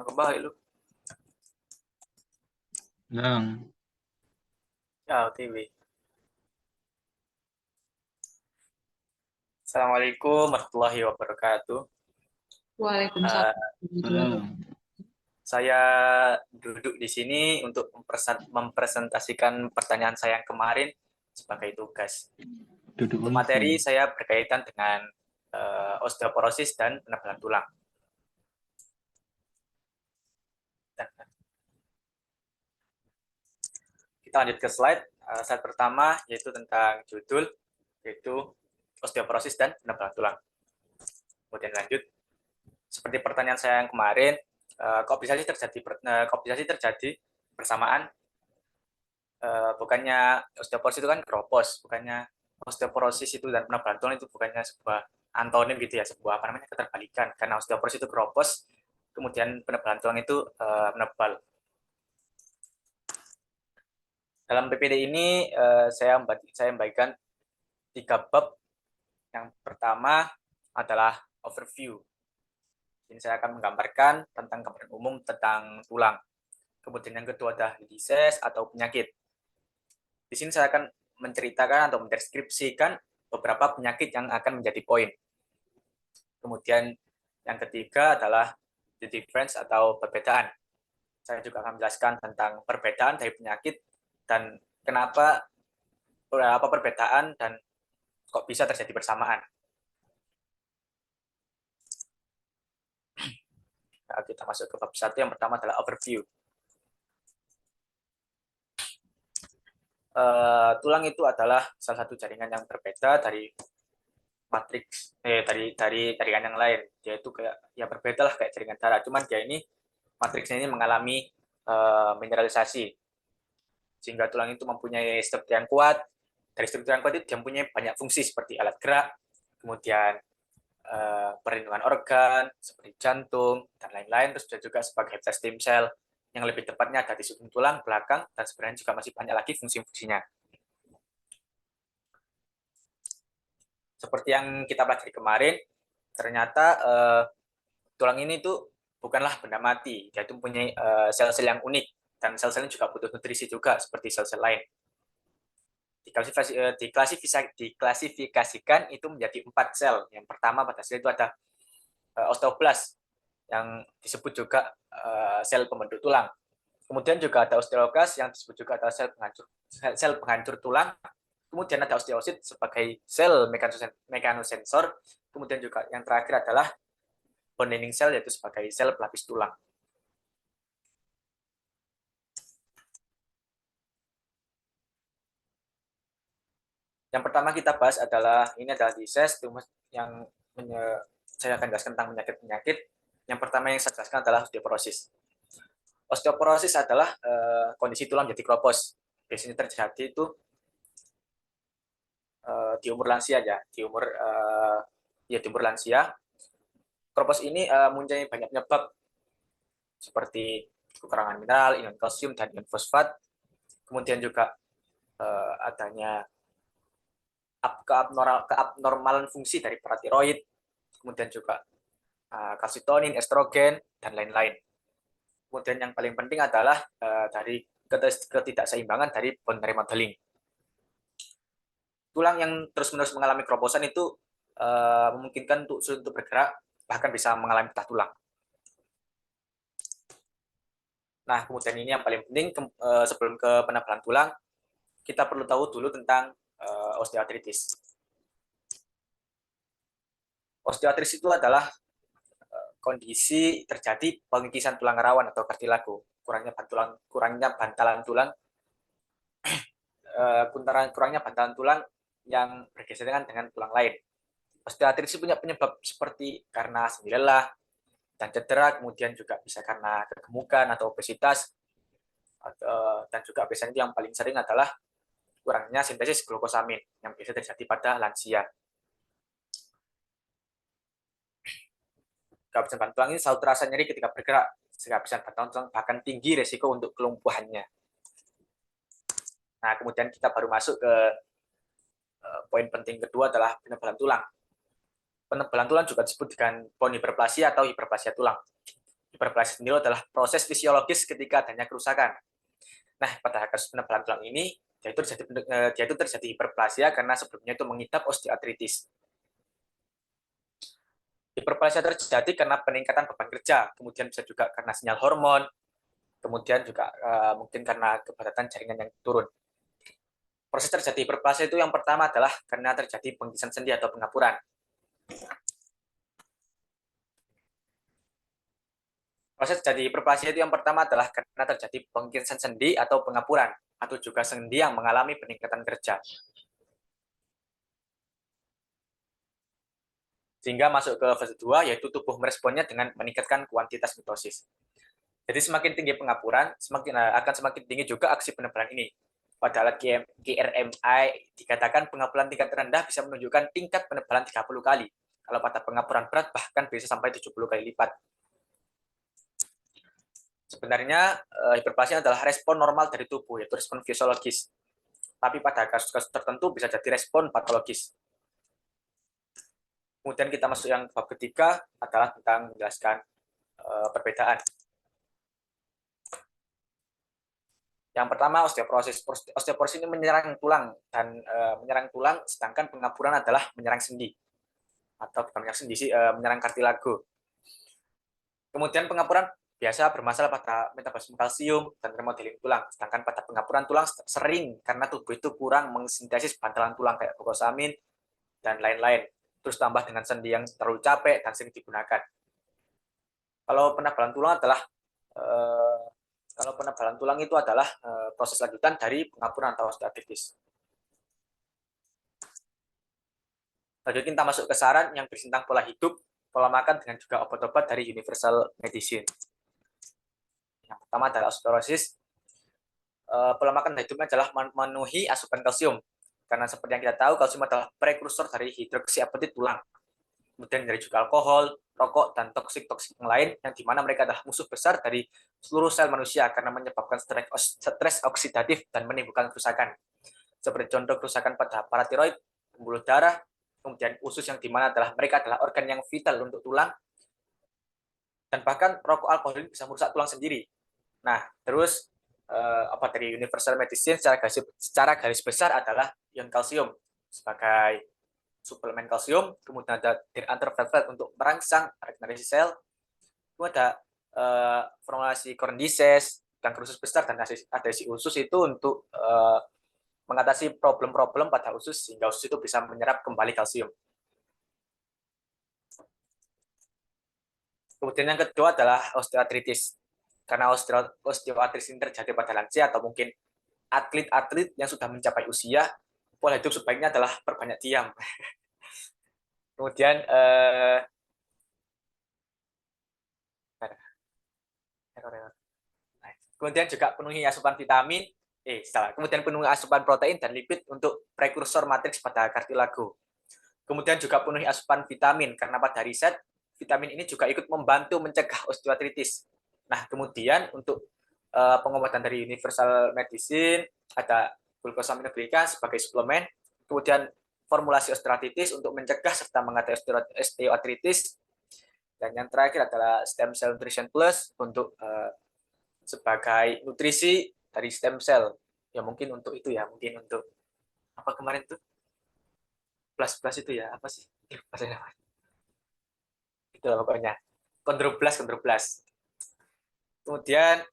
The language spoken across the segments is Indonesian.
Kembali lu. Lang. Ya, OTW. Assalamualaikum warahmatullahi wabarakatuh. Waalaikumsalam Eh, warahmatullahi wabarakatuh. saya duduk di sini untuk mempresentasikan pertanyaan saya yang kemarin sebagai tugas. Duduk Untuk wifi. materi saya berkaitan dengan osteoporosis dan penebalan tulang. Kita lanjut ke slide. Slide pertama yaitu tentang judul, yaitu osteoporosis dan penebalan tulang. Kemudian lanjut. Seperti pertanyaan saya yang kemarin, kok bisa sih terjadi bersamaan? Bukannya osteoporosis itu kan keropos, bukannya osteoporosis itu dan penebalan tulang itu bukannya sebuah antonim gitu ya, sebuah apa namanya keterbalikan. Karena osteoporosis itu keropos, kemudian penebalan tulang itu menebal. Dalam PPD ini saya membagikan 3 bab. Yang pertama adalah overview. Ini saya akan menggambarkan tentang gambaran umum tentang tulang. Kemudian yang kedua adalah disease atau penyakit. Di sini saya akan menceritakan atau mendeskripsikan beberapa penyakit yang akan menjadi poin. Kemudian yang ketiga adalah the difference atau perbedaan. Saya juga akan menjelaskan tentang perbedaan dari penyakit dan kenapa apa perbedaan dan kok bisa terjadi bersamaan. Nah, kita masuk ke bab 1, yang pertama adalah overview. Tulang itu adalah salah satu jaringan yang berbeda dari matriks dari jaringan yang lain. Dia itu kayak ya berbeda lah kayak jaringan darah, cuman dia ini matriksnya ini mengalami mineralisasi sehingga tulang itu mempunyai struktur yang kuat. Dari struktur yang kuat itu dia mempunyai banyak fungsi seperti alat gerak, kemudian perlindungan organ seperti jantung dan lain-lain, terus juga sebagai habitat stem cell yang lebih tepatnya ada di sudut tulang belakang, dan sebenarnya juga masih banyak lagi fungsi-fungsinya. Seperti yang kita pelajari kemarin, ternyata tulang ini tuh bukanlah benda mati, dia itu mempunyai sel-sel yang unik, dan sel-selnya juga butuh nutrisi juga seperti sel-sel lain. Diklasifikasikan itu menjadi 4 sel. Yang pertama pada sel itu ada osteoblast, yang disebut juga sel pembentuk tulang. Kemudian juga ada osteoklast yang disebut juga adalah sel penghancur tulang. Kemudian ada osteosit sebagai sel mekanosensor. Kemudian juga yang terakhir adalah bonding cell, yaitu sebagai sel pelapis tulang. Yang pertama kita bahas adalah disease, yang saya akan jelaskan tentang penyakit-penyakit. Yang pertama yang saya jelaskan adalah osteoporosis. Osteoporosis adalah kondisi tulang menjadi keropos. Biasanya terjadi itu di umur lansia ya, di umur lansia. Keropos ini mempunyai banyak penyebab seperti kekurangan mineral, ion kalsium dan ion fosfat. Kemudian juga adanya keabnormalan fungsi dari paratiroid, kemudian juga kalsitonin, estrogen dan lain-lain. Kemudian yang paling penting adalah dari ketidakseimbangan dari bone remodeling. Tulang yang terus-menerus mengalami keroposan itu memungkinkan untuk bergerak, bahkan bisa mengalami patah tulang. Nah, kemudian ini yang paling penting, sebelum ke penebalan tulang, kita perlu tahu dulu tentang osteoartritis. Osteoartritis itu adalah kondisi terjadi pengikisan tulang rawan atau kartilago, kurangnya bantalan tulang yang bergeseran dengan tulang lain. Osteoartritis punya penyebab seperti karena sendi lelah dan cedera, kemudian juga bisa karena kegemukan atau obesitas, dan juga biasanya yang paling sering adalah kurangnya sintesis glukosamin yang biasa terjadi pada lansia. Kehabisan bahan tulang ini selalu terasa nyeri ketika bergerak. Kehabisan bahan tulang bahkan tinggi resiko untuk kelumpuhannya. Nah, kemudian kita baru masuk ke poin penting kedua adalah penebalan tulang. Penebalan tulang juga disebut dengan bone hiperplasia atau hiperplasia tulang. Hiperplasia sendiri adalah proses fisiologis ketika adanya kerusakan. Nah, pada kasus penebalan tulang ini, dia itu terjadi hiperplasia karena sebelumnya itu mengidap osteoartritis. Hiperplasia terjadi karena peningkatan beban kerja, kemudian bisa juga karena sinyal hormon, kemudian juga mungkin karena kepadatan jaringan yang turun. Proses terjadi hiperplasia itu yang pertama adalah karena terjadi pengkisan sendi atau pengapuran. Proses terjadi hiperplasia itu yang pertama adalah karena terjadi pengkisan sendi atau pengapuran, atau juga sendi yang mengalami peningkatan kerja. Sehingga masuk ke fase 2, yaitu tubuh meresponnya dengan meningkatkan kuantitas mitosis. Jadi semakin tinggi pengapuran, akan semakin tinggi juga aksi penebalan ini. Pada alat KRMI dikatakan pengapuran tingkat rendah bisa menunjukkan tingkat penebalan 30 kali. Kalau pada pengapuran berat bahkan bisa sampai 70 kali lipat. Sebenarnya hiperplasia adalah respon normal dari tubuh, yaitu respon fisiologis. Tapi pada kasus-kasus tertentu bisa jadi respon patologis. Kemudian kita masuk yang bab ketiga adalah tentang menjelaskan perbedaan. Yang pertama, osteoporosis. Osteoporosis ini menyerang tulang dan menyerang tulang, sedangkan pengapuran adalah menyerang sendi. Atau bukan menyerang sendi sih, menyerang kartilago. Kemudian pengapuran biasa bermasalah pada metabolisme kalsium dan remodeling tulang. Sedangkan pada pengapuran tulang sering karena tubuh itu kurang mensintesis bantalan tulang kayak glukosamin dan lain-lain. Terus tambah dengan sendi yang terlalu capek dan sering digunakan. Kalau penebalan tulang itu adalah proses lanjutan dari pengapuran atau osteoartritis. Lanjut kita masuk ke saran yang berisi tentang pola hidup, pola makan dengan juga obat-obat dari Universal Medicine. Yang pertama adalah osteoporosis. Pola makan hidupnya adalah memenuhi asupan kalsium. Karena seperti yang kita tahu, kalsium adalah prekursor dari hidroksiapatit tulang. Kemudian dari juga alkohol, rokok, dan toksik-toksik yang lain, yang dimana mereka adalah musuh besar dari seluruh sel manusia karena menyebabkan stres oksidatif dan menimbulkan kerusakan. Seperti contoh kerusakan pada paratiroid, pembuluh darah, kemudian usus yang dimana mereka adalah organ yang vital untuk tulang, dan bahkan rokok alkohol bisa merusak tulang sendiri. Nah, terus obat dari Universal Medicine secara garis besar adalah ion kalsium sebagai suplemen kalsium, kemudian ada Antervelvet untuk merangsang regenerasi sel, kemudian ada formulasi Cordyceps yang khusus besar dan adhesi usus itu untuk mengatasi problem-problem pada usus sehingga usus itu bisa menyerap kembali kalsium. Kemudian yang kedua adalah osteoartritis. Karena osteoartritis ini terjadi pada lansia atau mungkin atlet-atlet yang sudah mencapai usia, pola hidup sebaiknya adalah perbanyak diam. Kemudian kemudian juga penuhi asupan vitamin, kemudian penuhi asupan protein dan lipid untuk prekursor matriks pada kartilago. Kemudian juga penuhi asupan vitamin karena pada riset vitamin ini juga ikut membantu mencegah osteoartritis. Nah, kemudian untuk pengobatan dari Universal Medicine ada glucosaminoglika sebagai suplemen, kemudian formulasi osteoartritis untuk mencegah serta mengatasi osteoartritis, dan yang terakhir adalah Stem Cell Nutrition Plus untuk sebagai nutrisi dari stem cell. Ya mungkin untuk itu ya, mungkin untuk apa kemarin tuh? Plus itu ya, apa sih? Itu lah pokoknya. Kondroblas. Kemudian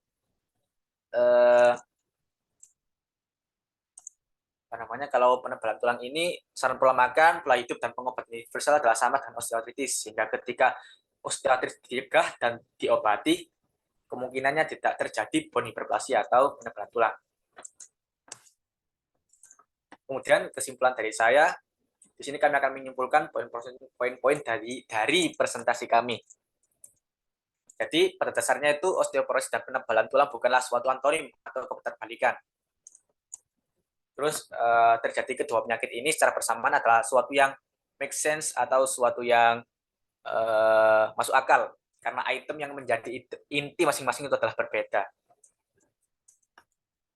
kalau penebalan tulang ini saran pola makan, pola hidup dan pengobatan universal adalah sama dengan osteoartritis, sehingga ketika osteoartritis dicegah dan diobati, kemungkinannya tidak terjadi bone hiperplasia atau penebalan tulang. Kemudian kesimpulan dari saya, di sini kami akan menyimpulkan poin-poin dari presentasi kami. Jadi pada dasarnya itu osteoporosis dan penebalan tulang bukanlah suatu antonim atau keterbalikan. Terus terjadi kedua penyakit ini secara bersamaan adalah suatu yang make sense atau suatu yang masuk akal karena item yang menjadi inti masing-masing itu adalah berbeda.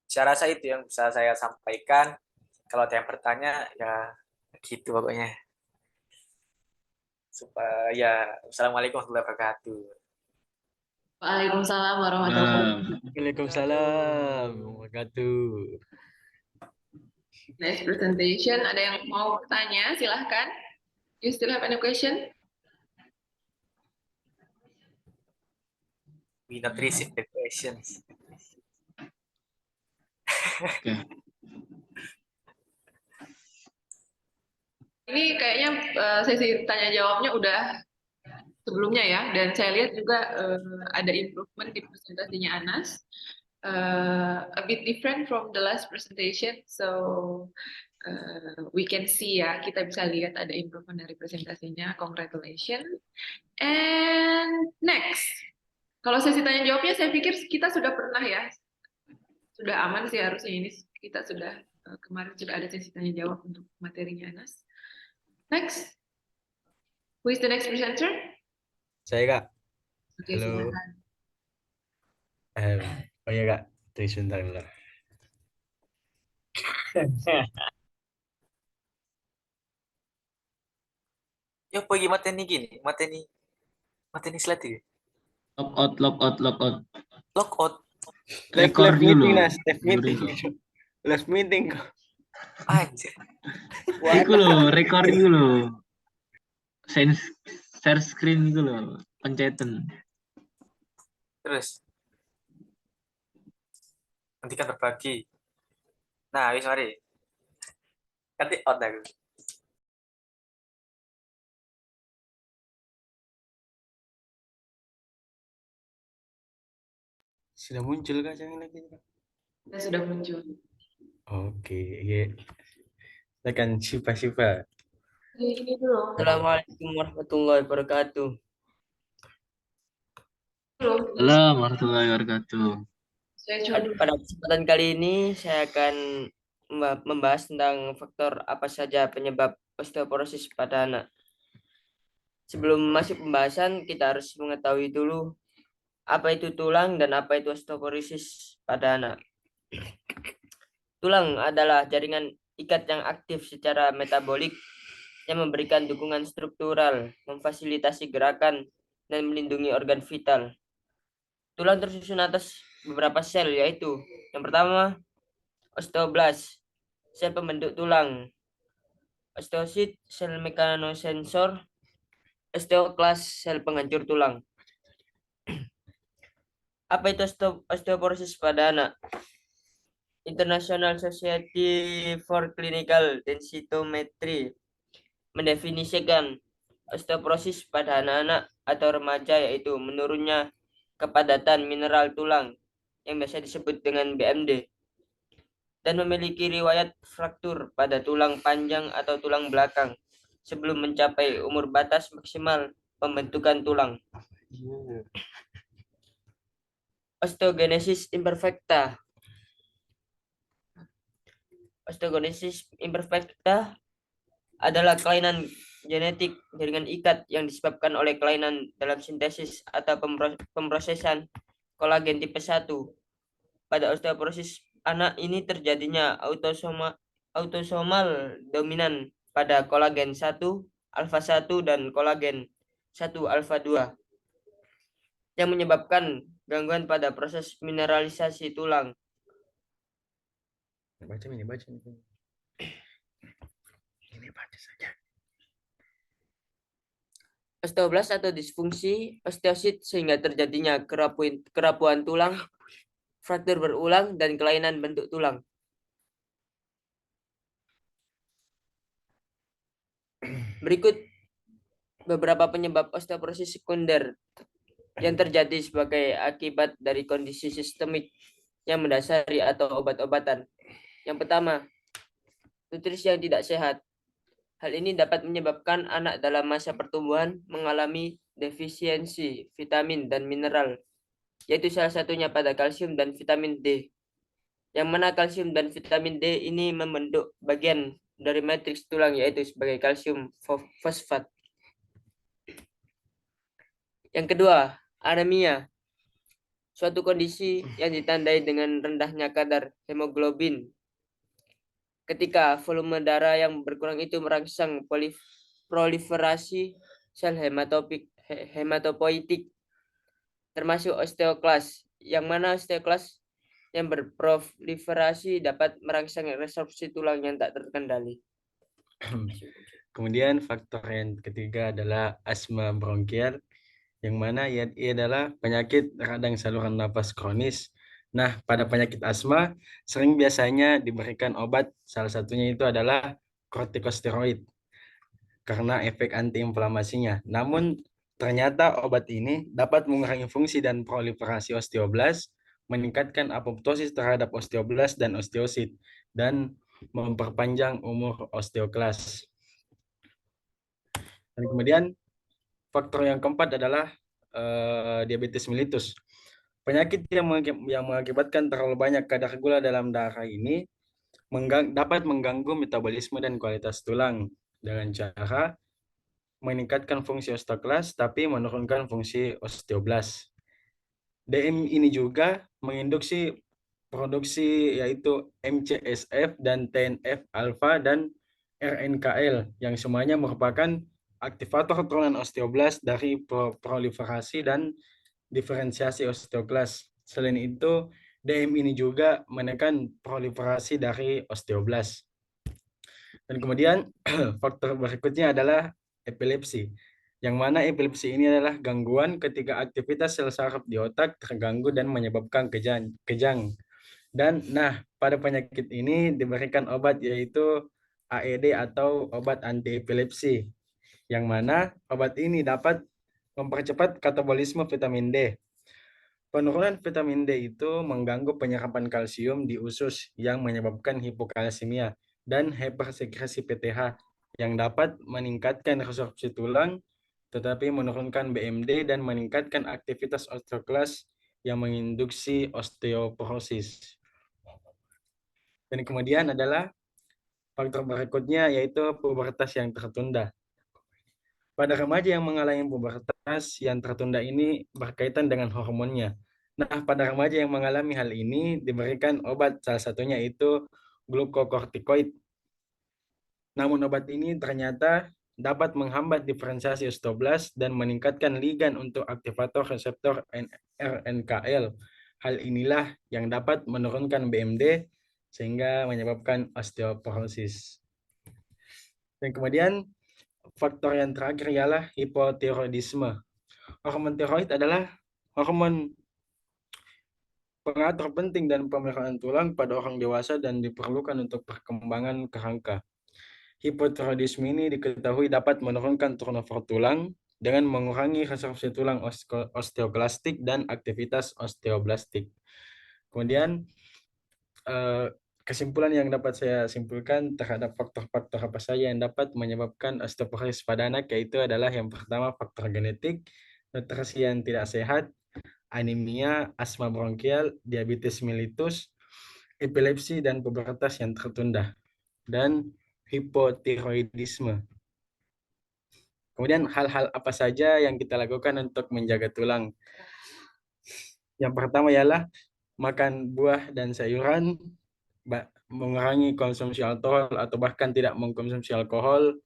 Saya rasa itu yang bisa saya sampaikan. Kalau ada yang bertanya ya gitu pokoknya. Assalamualaikum warahmatullahi wabarakatuh. Waalaikumsalam warahmatullahi wabarakatuh. Waalaikumsalam wabarakatuh. Next presentation, ada yang mau bertanya? Silahkan. You still have any question? We not receive the questions. Oke. Ini kayaknya sesi tanya jawabnya udah sebelumnya ya, dan saya lihat juga ada improvement di presentasinya Anas. A bit different from the last presentation, so we can see ya, kita bisa lihat ada improvement dari presentasinya. Congratulations. And next, kalau sesi tanya jawabnya saya pikir kita sudah pernah ya, sudah aman sih harusnya ini kita sudah kemarin sudah ada sesi tanya jawab untuk materinya Anas. Next, who is the next presenter? Saya Kak. Oke, Halo. silakan. Oh iya Kak, tunggu sebentar dulu. Ya pergi mateni gini, mateni selatih. Lock out. Lockout. Rekor dulu. meeting Nas, live meeting. Dulu. Live meeting kok. Anjir. Iku lo, recording dulu. Share screen itu loh, pencetan. Terus. Nanti kan berbagi. Nah, wis mari. Ganti out aku. Sudah muncul Kak yang lagi Kak? Kita sudah muncul. Oke, iya. Silakan Siva. Ini dulu. Assalamualaikum warahmatullahi wabarakatuh. Belum. Halo, warahmatullahi wabarakatuh. Saya coba dulu. Pada kesempatan kali ini saya akan membahas tentang faktor apa saja penyebab osteoporosis pada anak. Sebelum masuk pembahasan, kita harus mengetahui dulu apa itu tulang dan apa itu osteoporosis pada anak. Tulang adalah jaringan ikat yang aktif secara metabolik yang memberikan dukungan struktural, memfasilitasi gerakan, dan melindungi organ vital. Tulang tersusun atas beberapa sel, yaitu yang pertama osteoblast, sel pembentuk tulang, osteosit, sel mekanosensor, osteoklas, sel penghancur tulang. Apa itu osteoporosis pada anak? International Society for Clinical Densitometry mendefinisikan osteoporosis pada anak-anak atau remaja yaitu menurunnya kepadatan mineral tulang yang biasa disebut dengan BMD dan memiliki riwayat fraktur pada tulang panjang atau tulang belakang sebelum mencapai umur batas maksimal pembentukan tulang. Osteogenesis imperfecta. Osteogenesis imperfecta adalah kelainan genetik jaringan ikat yang disebabkan oleh kelainan dalam sintesis atau pemrosesan kolagen tipe 1. Pada osteoporosis anak ini terjadinya autosomal dominan pada kolagen 1, alfa 1 dan kolagen 1 alfa 2 yang menyebabkan gangguan pada proses mineralisasi tulang. Baca ini. Ini baca saja. Osteoblast atau disfungsi osteosit sehingga terjadinya kerapuan tulang, fraktur berulang, dan kelainan bentuk tulang. Berikut beberapa penyebab osteoporosis sekunder yang terjadi sebagai akibat dari kondisi sistemik yang mendasari atau obat-obatan. Yang pertama, nutrisi yang tidak sehat. Hal ini dapat menyebabkan anak dalam masa pertumbuhan mengalami defisiensi vitamin dan mineral, yaitu salah satunya pada kalsium dan vitamin D. Yang mana kalsium dan vitamin D ini membentuk bagian dari matriks tulang yaitu sebagai kalsium fosfat. Yang kedua, anemia. Suatu kondisi yang ditandai dengan rendahnya kadar hemoglobin. Ketika volume darah yang berkurang itu merangsang proliferasi sel hematopoietik termasuk osteoklas, yang mana osteoklas yang berproliferasi dapat merangsang resorpsi tulang yang tak terkendali. Kemudian faktor yang ketiga adalah asma bronkial, yang mana ia adalah penyakit radang saluran napas kronis. Nah, pada penyakit asma sering biasanya diberikan obat, salah satunya itu adalah kortikosteroid karena efek antiinflamasinya. Namun ternyata obat ini dapat mengurangi fungsi dan proliferasi osteoblas, meningkatkan apoptosis terhadap osteoblas dan osteosit, dan memperpanjang umur osteoklas. Dan kemudian faktor yang keempat adalah diabetes mellitus. Penyakit yang mengakibatkan terlalu banyak kadar gula dalam darah ini dapat mengganggu metabolisme dan kualitas tulang dengan cara meningkatkan fungsi osteoklas tapi menurunkan fungsi osteoblas. DM ini juga menginduksi produksi yaitu MCSF dan TNF alfa dan RNKL yang semuanya merupakan aktivator turunan osteoblas dari proliferasi dan diferensiasi osteoklas. Selain itu, DM ini juga menekan proliferasi dari osteoblas. Dan kemudian faktor berikutnya adalah epilepsi, yang mana epilepsi ini adalah gangguan ketika aktivitas sel saraf di otak terganggu dan menyebabkan kejang. Dan pada penyakit ini diberikan obat yaitu AED atau obat anti epilepsi, yang mana obat ini dapat mempercepat katabolisme vitamin D. Penurunan vitamin D itu mengganggu penyerapan kalsium di usus yang menyebabkan hipokalsemia dan hipersekresi PTH yang dapat meningkatkan resorpsi tulang tetapi menurunkan BMD dan meningkatkan aktivitas osteoklas yang menginduksi osteoporosis. Dan kemudian adalah faktor berikutnya yaitu pubertas yang tertunda. Pada remaja yang mengalami pubertas yang tertunda ini berkaitan dengan hormonnya. Nah, pada remaja yang mengalami hal ini diberikan obat, salah satunya itu glukokortikoid. Namun obat ini ternyata dapat menghambat diferensiasi osteoblas dan meningkatkan ligan untuk aktivator reseptor RNKL. Hal inilah yang dapat menurunkan BMD sehingga menyebabkan osteoporosis. Dan kemudian faktor yang terakhir ialah hipotiroidisme. Hormon tiroid adalah hormon pengatur penting dan pemeliharaan tulang pada orang dewasa dan diperlukan untuk perkembangan kerangka. Hipotiroidisme ini diketahui dapat menurunkan turnover tulang dengan mengurangi resorpsi tulang osteoklastik dan aktivitas osteoblastik. Kemudian kesimpulan yang dapat saya simpulkan terhadap faktor-faktor apa saja yang dapat menyebabkan osteoporosis pada anak yaitu adalah yang pertama faktor genetik, nutrisi yang tidak sehat, anemia, asma bronkial, diabetes mellitus, epilepsi dan pubertas yang tertunda, dan hipotiroidisme. Kemudian hal-hal apa saja yang kita lakukan untuk menjaga tulang? Yang pertama ialah makan buah dan sayuran, mengurangi konsumsi alkohol atau bahkan tidak mengkonsumsi alkohol,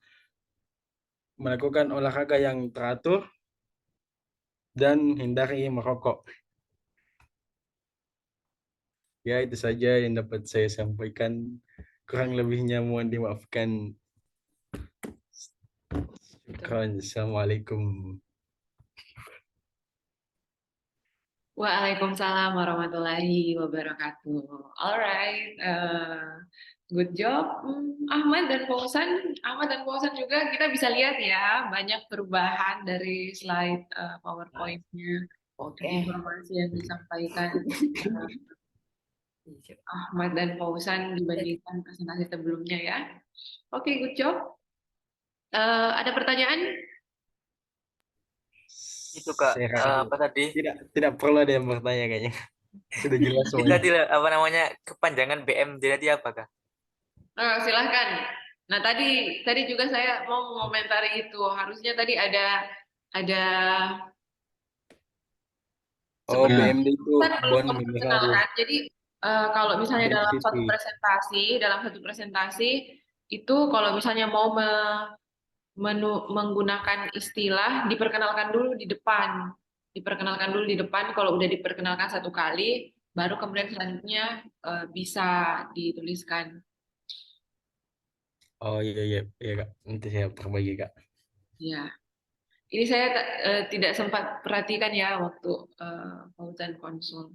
melakukan olahraga yang teratur, dan hindari merokok. Ya, itu saja yang dapat saya sampaikan. Kurang lebihnya mohon dimaafkan. Assalamualaikum. Waalaikumsalam warahmatullahi wabarakatuh. Alright, good job Ahmad dan Fauzan. Ahmad dan Fauzan juga kita bisa lihat ya banyak perubahan dari slide PowerPoint-nya. Informasi yang disampaikan Ahmad dan Fauzan dibandingkan presentasi sebelumnya ya. Oke, good job. Ada pertanyaan? Itu Kak, Saya rasa apa tadi? tidak perlu ada yang bertanya kayaknya. Sudah jelas Itu semuanya. tadi apa namanya kepanjangan BMD tadi apa Kak? Silahkan. Nah tadi juga saya mau mengomentari itu. Harusnya tadi ada BMD itu kan belum bone mineral memperkenalkan. Jadi kalau misalnya dalam density. satu presentasi itu kalau misalnya mau menggunakan istilah diperkenalkan dulu di depan. diperkenalkan dulu di depan. Kalau udah diperkenalkan satu kali, baru kemudian selanjutnya bisa dituliskan. Oh iya iya iya Kak. Nanti saya perbaiki Kak. Ya, ini saya tidak sempat perhatikan ya waktu Fauzan konsul.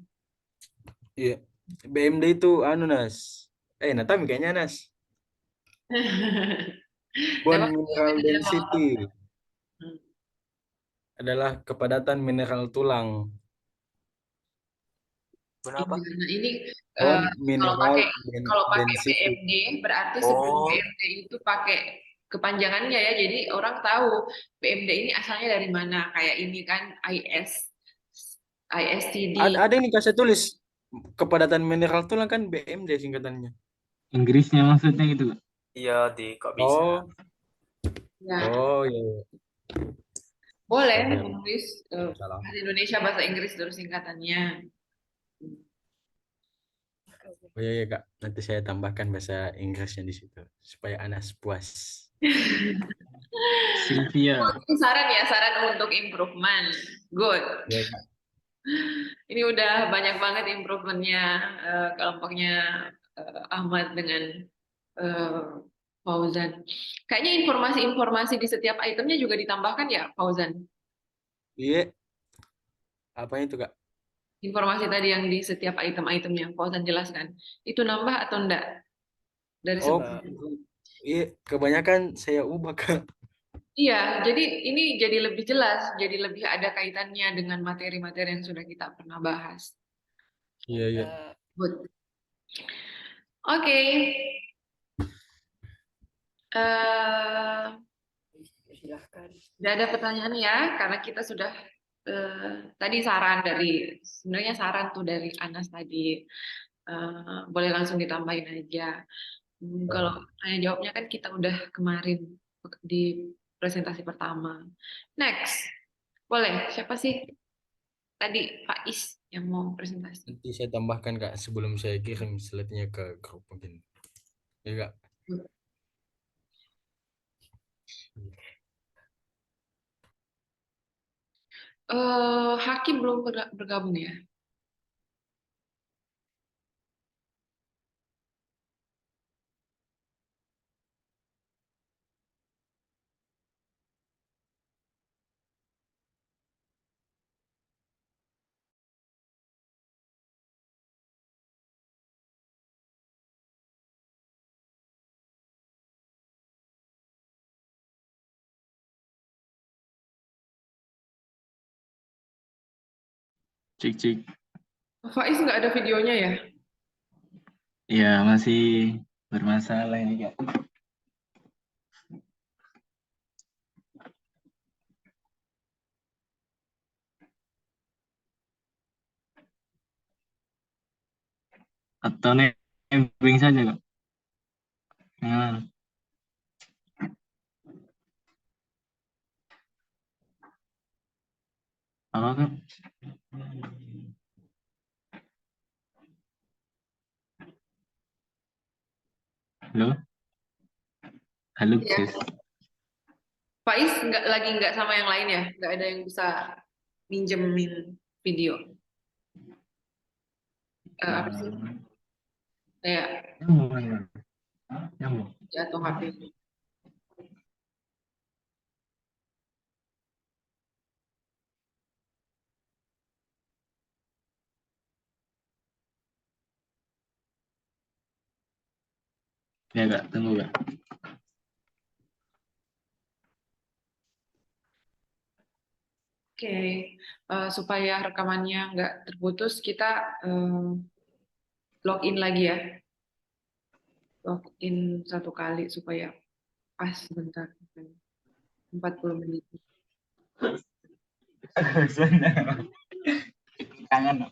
Iya. BMD itu anu Nas. Natami kayaknya Nas. Bone Memang mineral density Hmm. adalah kepadatan mineral tulang. Kenapa? Iya, nah ini Bone kalau mineral pakai density. BMD berarti sebelum Oh, BMD itu pakai kepanjangannya ya. Jadi orang tahu BMD ini asalnya dari mana. Kayak ini kan ISTD. Ada yang dikasih tulis kepadatan mineral tulang kan BMD singkatannya. Inggrisnya maksudnya gitu. iya kok bisa. Oh, Ya, oh iya. Iya. boleh Sorry, menulis salah. bahasa Indonesia, bahasa Inggris terus singkatannya. Oh iya, iya Kak. Nanti saya tambahkan bahasa Inggrisnya di situ supaya Anas puas. Sylvia. Itu saran ya, saran untuk improvement. Good. Iya Kak. Ini udah banyak banget improvementnya kelompoknya Ahmad dengan eh, Fauzan. Kayaknya informasi-informasi di setiap itemnya juga ditambahkan ya, Fauzan. Iya. Apa itu Kak? Informasi tadi yang di setiap item-item yang Fauzan jelaskan. Itu nambah atau enggak? Dari Oh, sebelumnya. iya. Kebanyakan saya ubah Kak. Iya, jadi ini jadi lebih jelas, jadi lebih ada kaitannya dengan materi-materi yang sudah kita pernah bahas. Iya iya. Good. Oke. Eh, Silahkan. Tidak ada pertanyaan ya, karena kita sudah tadi saran dari sebenarnya saran tuh dari Anas tadi. Boleh langsung ditambahin aja. Kalau tanya jawabnya kan kita udah kemarin di presentasi pertama. Next, boleh. Siapa sih tadi Faiz yang mau presentasi? Nanti saya tambahkan Kak sebelum saya kirim slide-nya ke grup mungkin. Iya Kak. Hakim belum bergabung ya? Cik cik. Faiz nggak ada videonya ya? Ya masih bermasalah ini Kak. Atau nebeng saja Kak. Nah, apa Kak? Halo? Halo Iya. sis. Faiz nggak sama yang lain ya? Nggak ada yang bisa minjemin video. Apa sih? Kayak Nyambung. Nyambung. jatuh HP. Ya Kak, tunggu Kak. Oke, supaya rekamannya nggak terputus, kita login lagi ya. Login satu kali supaya pas sebentar. 40 menit. Kangen.